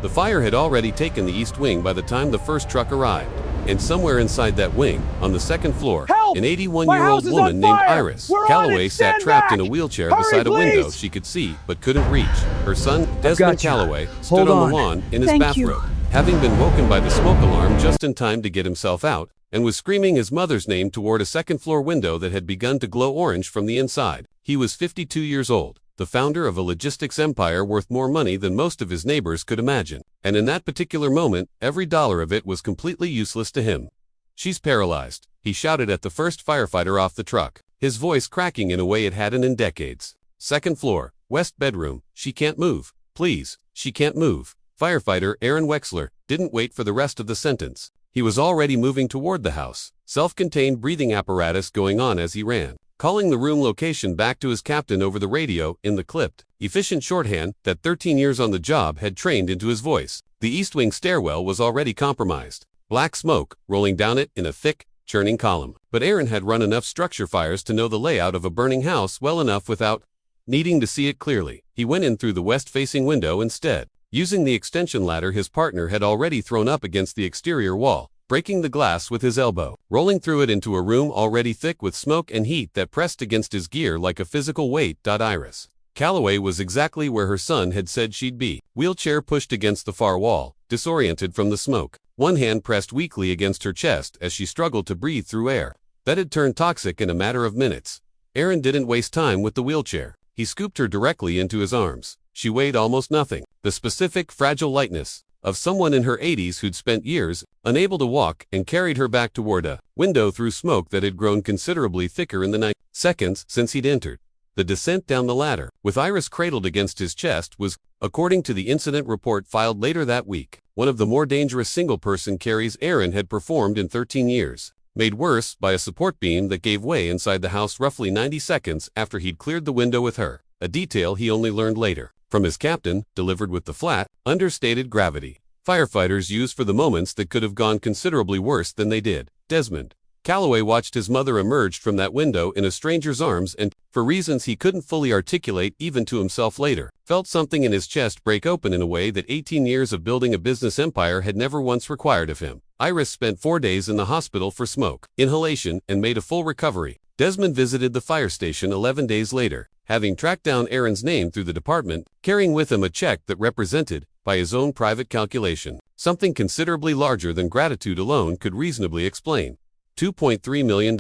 The fire had already taken the east wing by the time the first truck arrived. And somewhere inside that wing, on the second floor, Help! an 81-year-old woman named Iris Calloway sat trapped in a wheelchair beside a window she could see but couldn't reach. Her son, Desmond Calloway, stood on the lawn in his bathrobe, having been woken by the smoke alarm just in time to get himself out, and was screaming his mother's name toward a second-floor window that had begun to glow orange from the inside. He was 52 years old, the founder of a logistics empire worth more money than most of his neighbors could imagine. And in that particular moment, every dollar of it was completely useless to him. "She's paralyzed," he shouted at the first firefighter off the truck, his voice cracking in a way it hadn't in decades. "Second floor, west bedroom, she can't move. Please, she can't move." Firefighter Aaron Wexler didn't wait for the rest of the sentence. He was already moving toward the house, self-contained breathing apparatus going on as he ran, calling the room location back to his captain over the radio in the clipped, efficient shorthand that 13 years on the job had trained into his voice. The east wing stairwell was already compromised, black smoke rolling down it in a thick, churning column. But Aaron had run enough structure fires to know the layout of a burning house well enough without needing to see it clearly. He went in through the west-facing window instead, using the extension ladder his partner had already thrown up against the exterior wall, breaking the glass with his elbow, rolling through it into a room already thick with smoke and heat that pressed against his gear like a physical weight. Iris Calloway was exactly where her son had said she'd be, wheelchair pushed against the far wall, disoriented from the smoke, one hand pressed weakly against her chest as she struggled to breathe through air that had turned toxic in a matter of minutes. Aaron didn't waste time with the wheelchair. He scooped her directly into his arms. She weighed almost nothing, the specific, fragile lightness of someone in her 80s who'd spent years unable to walk, and carried her back toward a window through smoke that had grown considerably thicker in the seconds since he'd entered. The descent down the ladder, with Iris cradled against his chest, was, according to the incident report filed later that week, one of the more dangerous single-person carries Aaron had performed in 13 years, made worse by a support beam that gave way inside the house roughly 90 seconds after he'd cleared the window with her, a detail he only learned later from his captain, delivered with the flat, understated gravity firefighters use for the moments that could have gone considerably worse than they did. Desmond Calloway watched his mother emerge from that window in a stranger's arms and, for reasons he couldn't fully articulate even to himself later, felt something in his chest break open in a way that 18 years of building a business empire had never once required of him. Iris spent 4 days in the hospital for smoke inhalation and made a full recovery. Desmond visited the fire station 11 days later, having tracked down Aaron's name through the department, carrying with him a check that represented, by his own private calculation, something considerably larger than gratitude alone could reasonably explain. $2.3 million.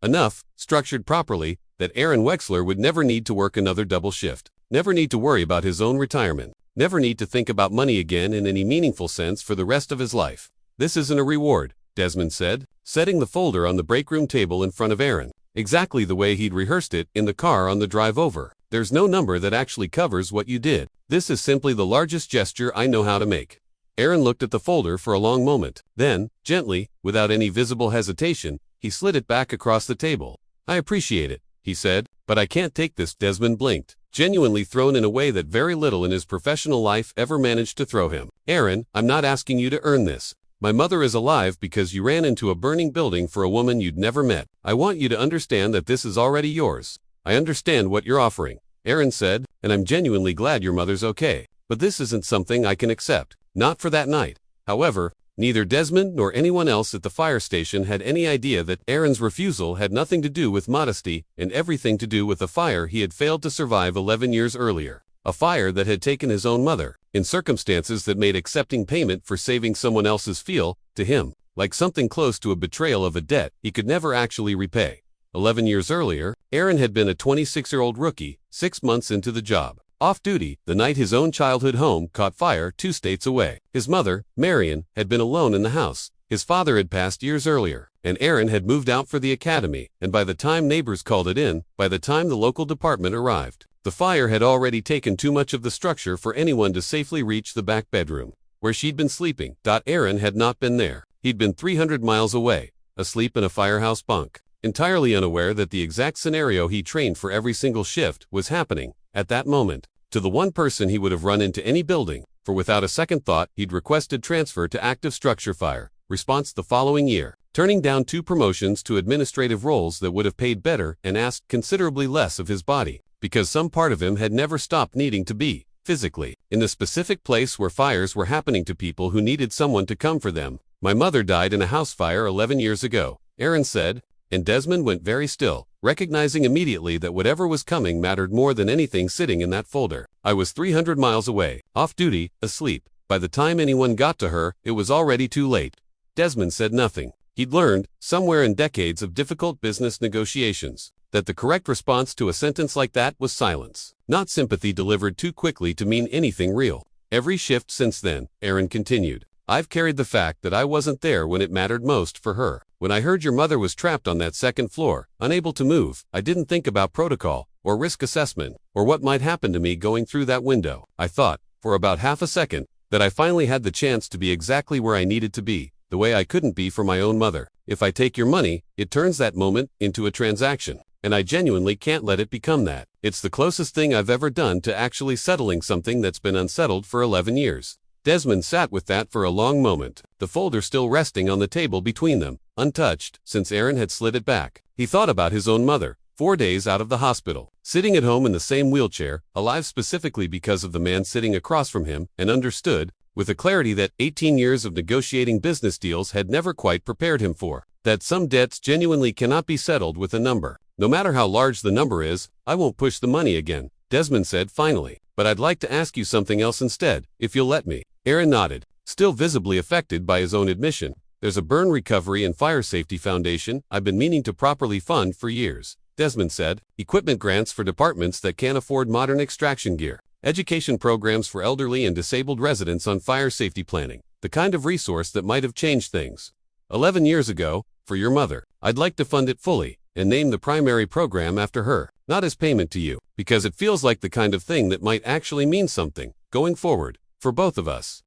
Enough, structured properly, that Aaron Wexler would never need to work another double shift, never need to worry about his own retirement, never need to think about money again in any meaningful sense for the rest of his life. "This isn't a reward," Desmond said, setting the folder on the break room table in front of Aaron, exactly the way he'd rehearsed it in the car on the drive over. "There's no number that actually covers what you did. This is simply the largest gesture I know how to make." Aaron looked at the folder for a long moment. Then, gently, without any visible hesitation, he slid it back across the table. "I appreciate it," he said, "but I can't take this." Desmond blinked, genuinely thrown in a way that very little in his professional life ever managed to throw him. "Aaron, I'm not asking you to earn this. My mother is alive because you ran into a burning building for a woman you'd never met. I want you to understand that this is already yours." "I understand what you're offering," Aaron said, "and I'm genuinely glad your mother's okay. But this isn't something I can accept. Not for that night." However, neither Desmond nor anyone else at the fire station had any idea that Aaron's refusal had nothing to do with modesty and everything to do with a fire he had failed to survive 11 years earlier. A fire that had taken his own mother, in circumstances that made accepting payment for saving someone else's feel, to him, like something close to a betrayal of a debt he could never actually repay. 11 years earlier, Aaron had been a 26-year-old rookie, 6 months into the job, off-duty, the night his own childhood home caught fire 2 states away. His mother, Marion, had been alone in the house. His father had passed years earlier, and Aaron had moved out for the academy, and by the time neighbors called it in, by the time the local department arrived, the fire had already taken too much of the structure for anyone to safely reach the back bedroom, where she'd been sleeping. Aaron had not been there. He'd been 300 miles away, asleep in a firehouse bunk, entirely unaware that the exact scenario he trained for every single shift was happening, at that moment, to the one person he would have run into any building, for without a second thought he'd requested transfer to active structure fire response the following year, turning down 2 promotions to administrative roles that would have paid better and asked considerably less of his body, because some part of him had never stopped needing to be physically, in the specific place where fires were happening to people who needed someone to come for them. My mother died in a house fire 11 years ago, Aaron said, and Desmond went very still, recognizing immediately that whatever was coming mattered more than anything sitting in that folder. I was 300 miles away, off duty, asleep. By the time anyone got to her, it was already too late. Desmond said nothing. He'd learned, somewhere in decades of difficult business negotiations, that the correct response to a sentence like that was silence, not sympathy delivered too quickly to mean anything real. Every shift since then, Aaron continued, I've carried the fact that I wasn't there when it mattered most for her. When I heard your mother was trapped on that second floor, unable to move, I didn't think about protocol, or risk assessment, or what might happen to me going through that window. I thought, for about half a second, that I finally had the chance to be exactly where I needed to be, the way I couldn't be for my own mother. If I take your money, it turns that moment into a transaction, and I genuinely can't let it become that. It's the closest thing I've ever done to actually settling something that's been unsettled for 11 years. Desmond sat with that for a long moment, the folder still resting on the table between them, untouched, since Aaron had slid it back. He thought about his own mother, 4 days out of the hospital, sitting at home in the same wheelchair, alive specifically because of the man sitting across from him, and understood, with a clarity that 18 years of negotiating business deals had never quite prepared him for, that some debts genuinely cannot be settled with a number. No matter how large the number is, I won't push the money again, Desmond said finally, but I'd like to ask you something else instead, if you'll let me. Aaron nodded, still visibly affected by his own admission. There's a burn recovery and fire safety foundation I've been meaning to properly fund for years, Desmond said. Equipment grants for departments that can't afford modern extraction gear. Education programs for elderly and disabled residents on fire safety planning. The kind of resource that might have changed things. 11 years ago, for your mother. I'd like to fund it fully, and name the primary program after her. Not as payment to you, because it feels like the kind of thing that might actually mean something, going forward, for both of us.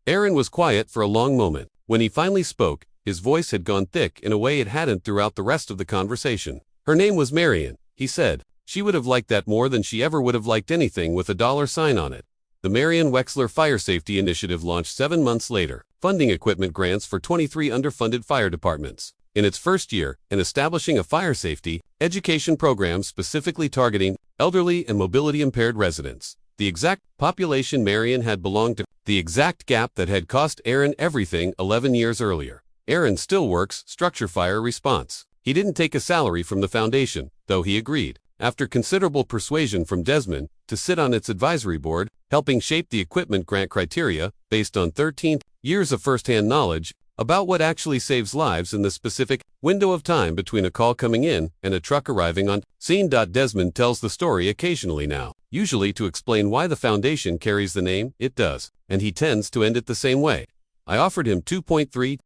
Aaron was quiet for a long moment. When he finally spoke, his voice had gone thick in a way it hadn't throughout the rest of the conversation. Her name was Marion, he said. She would have liked that more than she ever would have liked anything with a $sign on it. The Marion Wexler Fire Safety Initiative launched 7 months later, funding equipment grants for 23 underfunded fire departments. In its first year, and establishing a fire safety education program specifically targeting elderly and mobility-impaired residents. The exact population Marion had belonged to, the exact gap that had cost Aaron everything 11 years earlier. Aaron still works structure fire response. He didn't take a salary from the foundation, though he agreed, after considerable persuasion from Desmond, to sit on its advisory board, helping shape the equipment grant criteria based on 13 years of first-hand knowledge about what actually saves lives in the specific window of time between a call coming in and a truck arriving on scene. Desmond tells the story occasionally now, usually to explain why the foundation carries the name it does, and he tends to end it the same way. I offered him $2.3